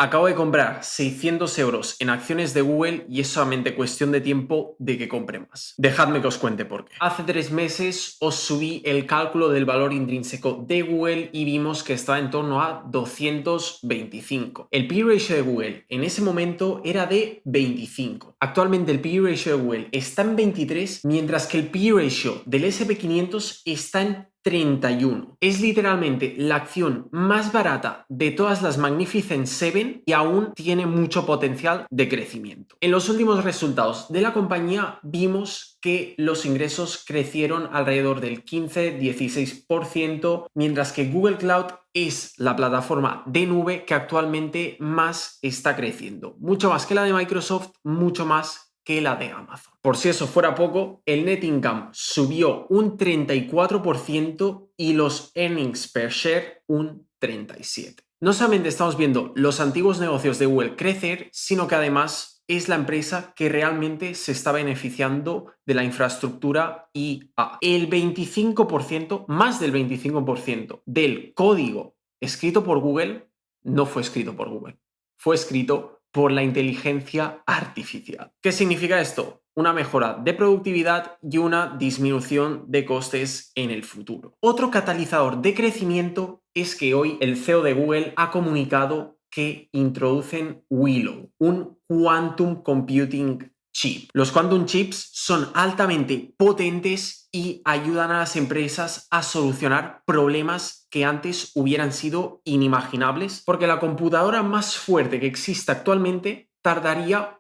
Acabo de comprar 600 euros en acciones de Google y es solamente cuestión de tiempo de que compre más. Dejadme que os cuente por qué. Hace 3 meses os subí el cálculo del valor intrínseco de Google y vimos que estaba en torno a 225. El P/E ratio de Google en ese momento era de 25. Actualmente el P/E ratio de Google está en 23, mientras que el P/E ratio del S&P 500 está en 31. Es literalmente la acción más barata de todas las Magnificent Seven y aún tiene mucho potencial de crecimiento. En los últimos resultados de la compañía vimos que los ingresos crecieron alrededor del 15-16%, mientras que Google Cloud es la plataforma de nube que actualmente más está creciendo. Mucho más que la de Microsoft, mucho más que la de Amazon. Por si eso fuera poco, el net income subió un 34% y los earnings per share un 37%. No solamente estamos viendo los antiguos negocios de Google crecer, sino que además es la empresa que realmente se está beneficiando de la infraestructura IA. El 25%, más del 25% del código escrito por Google no fue escrito por Google, fue escrito por la inteligencia artificial. ¿Qué significa esto? Una mejora de productividad y una disminución de costes en el futuro. Otro catalizador de crecimiento es que hoy el CEO de Google ha comunicado que introducen Willow, un quantum computing chip. Los quantum chips son altamente potentes y ayudan a las empresas a solucionar problemas que antes hubieran sido inimaginables, porque la computadora más fuerte que existe actualmente tardaría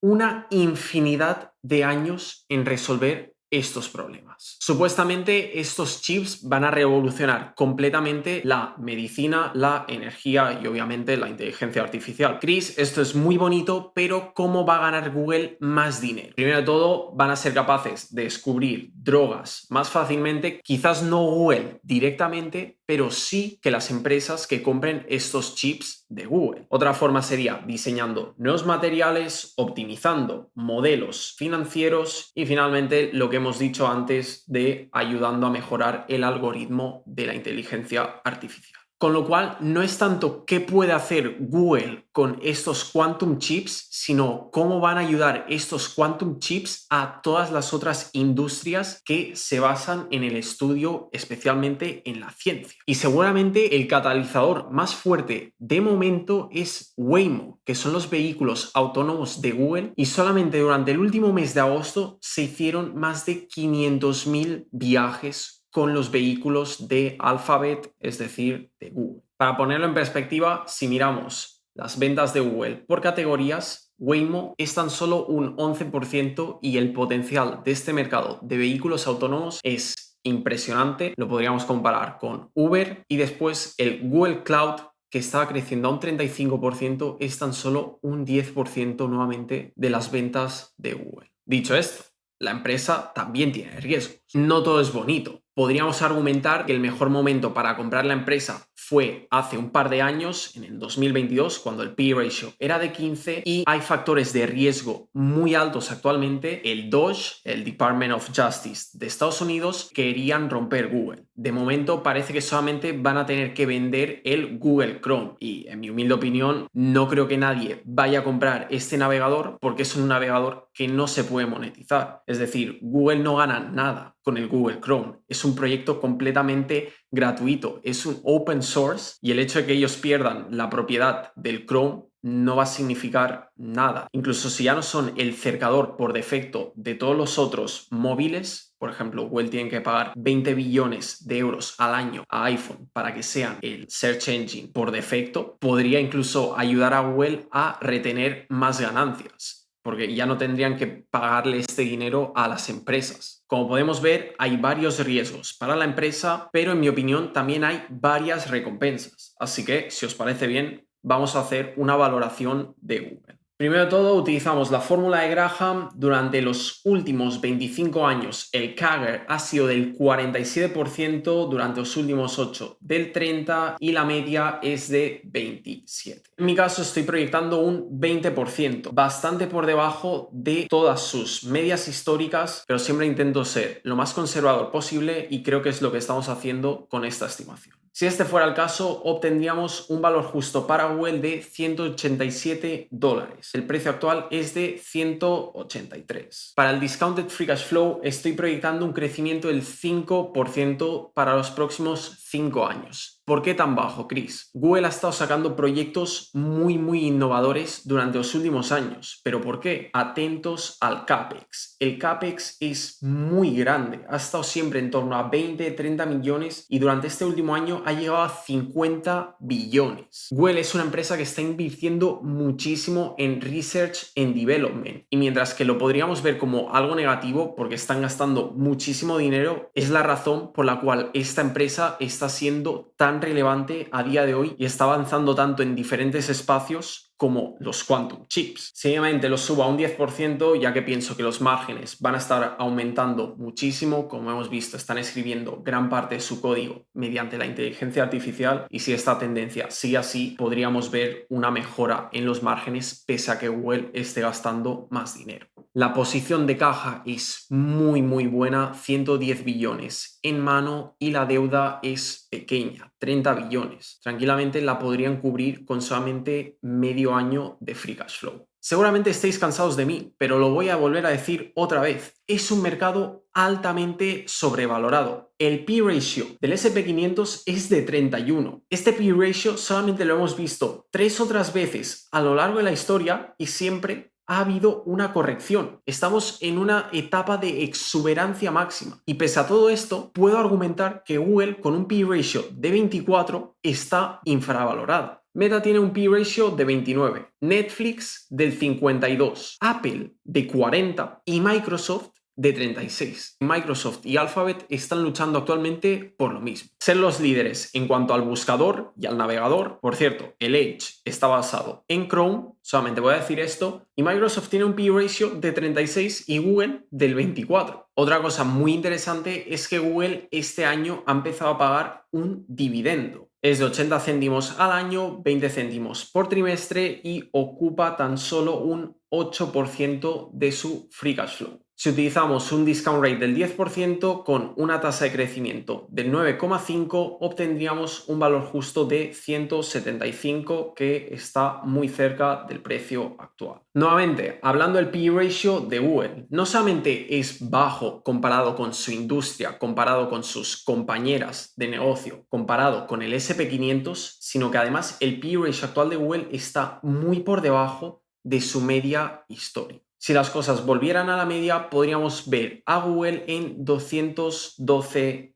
una infinidad de años en resolver estos problemas. Supuestamente estos chips van a revolucionar completamente la medicina, la energía y obviamente la inteligencia artificial. Chris, esto es muy bonito, pero ¿cómo va a ganar Google más dinero? Primero de todo, van a ser capaces de descubrir drogas más fácilmente, quizás no Google directamente, pero sí que las empresas que compren estos chips de Google. Otra forma sería diseñando nuevos materiales, optimizando modelos financieros y finalmente lo que hemos dicho antes de ayudando a mejorar el algoritmo de la inteligencia artificial. Con lo cual, no es tanto qué puede hacer Google con estos quantum chips, sino cómo van a ayudar estos quantum chips a todas las otras industrias que se basan en el estudio, especialmente en la ciencia. Y seguramente el catalizador más fuerte de momento es Waymo, que son los vehículos autónomos de Google, y solamente durante el último mes de agosto se hicieron más de 500.000 viajes con los vehículos de Alphabet, es decir, de Google. Para ponerlo en perspectiva, si miramos las ventas de Google por categorías, Waymo es tan solo un 11% y el potencial de este mercado de vehículos autónomos es impresionante. Lo podríamos comparar con Uber y después el Google Cloud, que estaba creciendo a un 35%, es tan solo un 10% nuevamente de las ventas de Google. Dicho esto, la empresa también tiene riesgos. No todo es bonito. Podríamos argumentar que el mejor momento para comprar la empresa fue hace un par de años, en el 2022, cuando el P/E ratio era de 15 y hay factores de riesgo muy altos actualmente. El DOJ, el Department of Justice de Estados Unidos, querían romper Google. De momento parece que solamente van a tener que vender el Google Chrome y en mi humilde opinión no creo que nadie vaya a comprar este navegador porque es un navegador que no se puede monetizar. Es decir, Google no gana nada con el Google Chrome. Es un proyecto completamente gratuito, es un open source y el hecho de que ellos pierdan la propiedad del Chrome no va a significar nada. Incluso si ya no son el cercador por defecto de todos los otros móviles, por ejemplo, Google tiene que pagar 20 billones de euros al año a iPhone para que sean el search engine por defecto, podría incluso ayudar a Google a retener más ganancias, porque ya no tendrían que pagarle este dinero a las empresas. Como podemos ver, hay varios riesgos para la empresa, pero en mi opinión también hay varias recompensas. Así que, si os parece bien, vamos a hacer una valoración de Google. Primero de todo, utilizamos la fórmula de Graham. Durante los últimos 25 años, el CAGR ha sido del 47%, durante los últimos 8 del 30% y la media es de 27%. En mi caso estoy proyectando un 20%, bastante por debajo de todas sus medias históricas, pero siempre intento ser lo más conservador posible y creo que es lo que estamos haciendo con esta estimación. Si este fuera el caso, obtendríamos un valor justo para Google de $187. El precio actual es de 183. Para el Discounted Free Cash Flow estoy proyectando un crecimiento del 5% para los próximos 5 años. ¿Por qué tan bajo, Chris? Google ha estado sacando proyectos muy innovadores durante los últimos años. ¿Pero por qué? Atentos al CAPEX. El CAPEX es muy grande. Ha estado siempre en torno a 20-30 millones y durante este último año ha llegado a 50 billones. Google es una empresa que está invirtiendo muchísimo en Research and Development. Y mientras que lo podríamos ver como algo negativo porque están gastando muchísimo dinero, es la razón por la cual esta empresa está siendo tan relevante a día de hoy y está avanzando tanto en diferentes espacios como los quantum chips. Simplemente los subo a un 10%, ya que pienso que los márgenes van a estar aumentando muchísimo. Como hemos visto, están escribiendo gran parte de su código mediante la inteligencia artificial y si esta tendencia sigue así, podríamos ver una mejora en los márgenes pese a que Google esté gastando más dinero. La posición de caja es muy buena, 110 billones en mano y la deuda es pequeña, 30 billones. Tranquilamente la podrían cubrir con solamente medio año de free cash flow. Seguramente estéis cansados de mí, pero lo voy a volver a decir otra vez. Es un mercado altamente sobrevalorado. El P-ratio del S&P 500 es de 31. Este P-ratio solamente lo hemos visto 3 otras veces a lo largo de la historia y siempre ha habido una corrección. Estamos en una etapa de exuberancia máxima. Y pese a todo esto, puedo argumentar que Google con un P-ratio de 24 está infravalorada. Meta tiene un P-ratio de 29, Netflix del 52, Apple de 40 y Microsoft de 36. Microsoft y Alphabet están luchando actualmente por lo mismo. Ser los líderes en cuanto al buscador y al navegador. Por cierto, el Edge está basado en Chrome, solamente voy a decir esto, y Microsoft tiene un P-ratio de 36 y Google del 24. Otra cosa muy interesante es que Google este año ha empezado a pagar un dividendo. Es de 80 céntimos al año, 20 céntimos por trimestre y ocupa tan solo un 8% de su free cash flow. Si utilizamos un discount rate del 10% con una tasa de crecimiento del 9,5, obtendríamos un valor justo de 175, que está muy cerca del precio actual. Nuevamente, hablando del P/E ratio de Google, no solamente es bajo comparado con su industria, comparado con sus compañeras de negocio, comparado con el S&P 500, sino que además el P/E ratio actual de Google está muy por debajo de su media histórica. Si las cosas volvieran a la media, podríamos ver a Google en $212.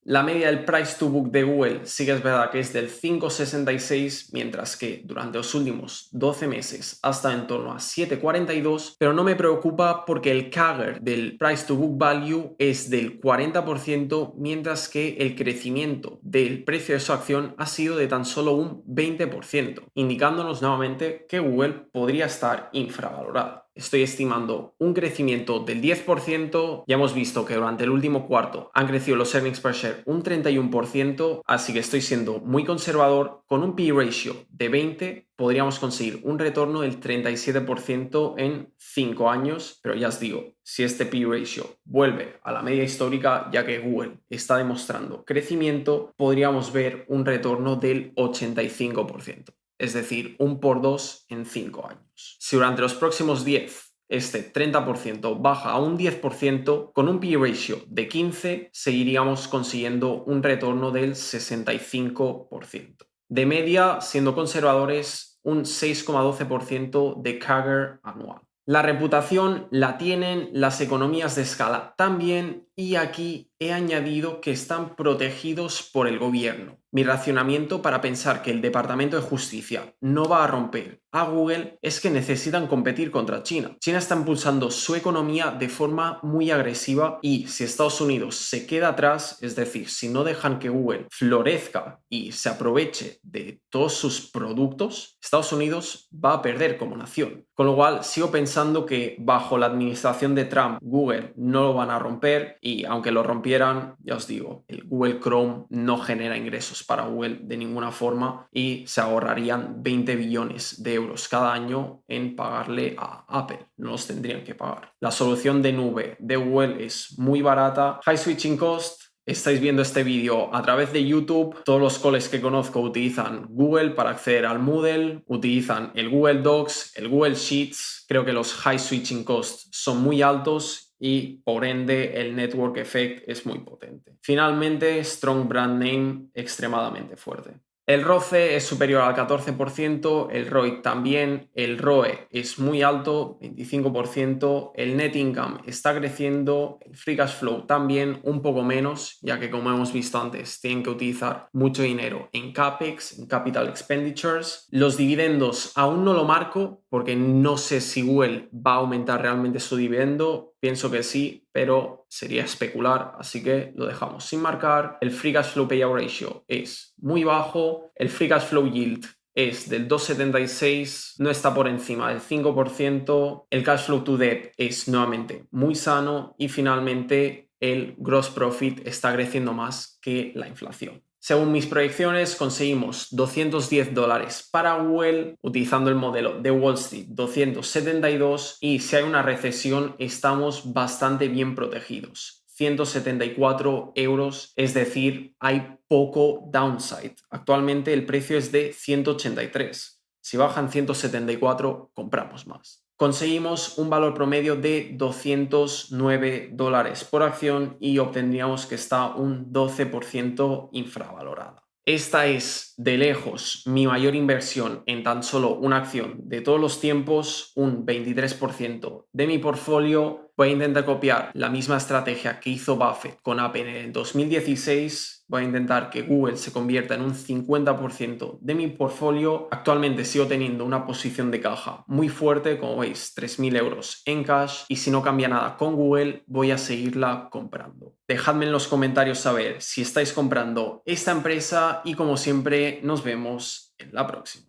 La media del price to book de Google sí que es verdad que es del 5,66, mientras que durante los últimos 12 meses ha estado en torno a 7,42, pero no me preocupa porque el CAGR del price to book value es del 40%, mientras que el crecimiento del precio de su acción ha sido de tan solo un 20%, indicándonos nuevamente que Google podría estar infravalorada. Estoy estimando un crecimiento del 10%. Ya hemos visto que durante el último cuarto han crecido los earnings per share un 31%, así que estoy siendo muy conservador. Con un P/E ratio de 20 podríamos conseguir un retorno del 37% en 5 años, pero ya os digo, si este P/E ratio vuelve a la media histórica, ya que Google está demostrando crecimiento, podríamos ver un retorno del 85%. Es decir, un por 2 en 5 años. Si durante los próximos 10 este 30% baja a un 10%, con un P/E ratio de 15 seguiríamos consiguiendo un retorno del 65%. De media, siendo conservadores, un 6,12% de CAGR anual. La reputación la tienen, las economías de escala también, y aquí he añadido que están protegidos por el gobierno. Mi racionamiento para pensar que el Departamento de Justicia no va a romper a Google es que necesitan competir contra China. China está impulsando su economía de forma muy agresiva y si Estados Unidos se queda atrás, es decir, si no dejan que Google florezca y se aproveche de todos sus productos, Estados Unidos va a perder como nación. Con lo cual, sigo pensando que bajo la administración de Trump, Google no lo van a romper y aunque lo rompieran, ya os digo, el Google Chrome no genera ingresos para Google de ninguna forma y se ahorrarían 20 billones de euros cada año en pagarle a Apple. No los tendrían que pagar. La solución de nube de Google es muy barata, high switching cost estáis viendo este vídeo a través de YouTube, todos los coles que conozco utilizan Google para acceder al Moodle, utilizan el Google Docs, el Google Sheets. Creo que los high switching costs son muy altos y por ende el network effect es muy potente. Finalmente, strong brand name extremadamente fuerte. El ROCE es superior al 14%, el ROIC también, el ROE es muy alto, 25%, el net income está creciendo, el free cash flow también un poco menos, ya que como hemos visto antes, tienen que utilizar mucho dinero en CAPEX, en Capital Expenditures. Los dividendos aún no lo marco porque no sé si Google va a aumentar realmente su dividendo. Pienso que sí, pero sería especular, así que lo dejamos sin marcar. El Free Cash Flow Payout Ratio es muy bajo. El Free Cash Flow Yield es del 2,76, no está por encima del 5%. El Cash Flow to Debt es nuevamente muy sano. Y finalmente el Gross Profit está creciendo más que la inflación. Según mis proyecciones, conseguimos $210 para Google, utilizando el modelo de Wall Street 272, y si hay una recesión estamos bastante bien protegidos. 174 euros, es decir, hay poco downside. Actualmente el precio es de 183. Si bajan 174, compramos más. Conseguimos un valor promedio de $209 por acción y obtendríamos que está un 12% infravalorada. Esta es de lejos mi mayor inversión en tan solo una acción de todos los tiempos, un 23% de mi portfolio. Voy a intentar copiar la misma estrategia que hizo Buffett con Apple en el 2016. Voy a intentar que Google se convierta en un 50% de mi portfolio. Actualmente sigo teniendo una posición de caja muy fuerte, como veis, 3.000 euros en cash, y si no cambia nada con Google, voy a seguirla comprando. Dejadme en los comentarios saber si estáis comprando esta empresa y como siempre nos vemos en la próxima.